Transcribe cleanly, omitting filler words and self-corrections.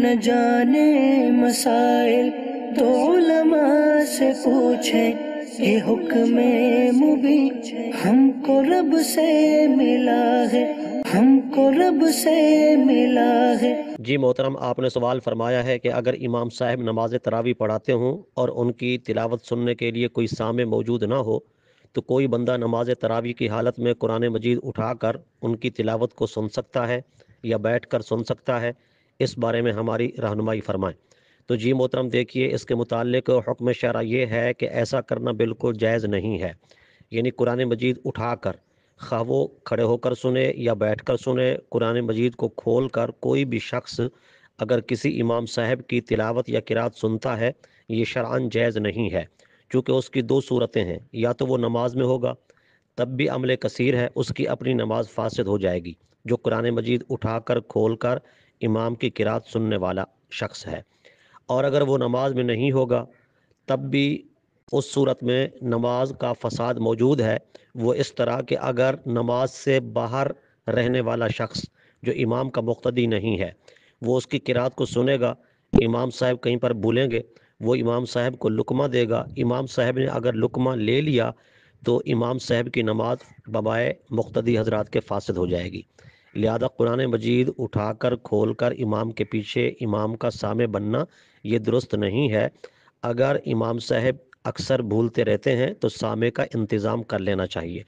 نہ جانے مسائل تو علماء سے پوچھیں، یہ حکم مبین ہم کو رب سے ملا ہے، ہم کو رب سے ملا ہے۔ جی محترم، آپ نے سوال فرمایا ہے کہ اگر امام صاحب نماز تراویح پڑھاتے ہوں اور ان کی تلاوت سننے کے لیے کوئی سامع موجود نہ ہو تو کوئی بندہ نماز تراویح کی حالت میں قرآن مجید اٹھا کر ان کی تلاوت کو سن سکتا ہے یا بیٹھ کر سن سکتا ہے؟ اس بارے میں ہماری رہنمائی فرمائیں۔ تو جی محترم، دیکھیے، اس کے متعلق حکم شرع یہ ہے کہ ایسا کرنا بالکل جائز نہیں ہے۔ یعنی قرآن مجید اٹھا کر، خواہ وہ کھڑے ہو کر سنے یا بیٹھ کر سنے، قرآن مجید کو کھول کر کوئی بھی شخص اگر کسی امام صاحب کی تلاوت یا قرات سنتا ہے، یہ شرعاً جائز نہیں ہے، چونکہ اس کی دو صورتیں ہیں۔ یا تو وہ نماز میں ہوگا، تب بھی عمل کثیر ہے، اس کی اپنی نماز فاسد ہو جائے گی، جو قرآن مجید اٹھا کر کھول کر امام کی قرات سننے والا شخص ہے۔ اور اگر وہ نماز میں نہیں ہوگا، تب بھی اس صورت میں نماز کا فساد موجود ہے۔ وہ اس طرح کہ اگر نماز سے باہر رہنے والا شخص جو امام کا مقتدی نہیں ہے، وہ اس کی قرات کو سنے گا، امام صاحب کہیں پر بھولیں گے، وہ امام صاحب کو لقمہ دے گا، امام صاحب نے اگر لقمہ لے لیا تو امام صاحب کی نماز ببائے مقتدی حضرات کے فاسد ہو جائے گی۔ لہذا قرآن مجید اٹھا کر کھول کر امام کے پیچھے امام کا سامع بننا یہ درست نہیں ہے۔ اگر امام صاحب اکثر بھولتے رہتے ہیں تو سامع کا انتظام کر لینا چاہیے۔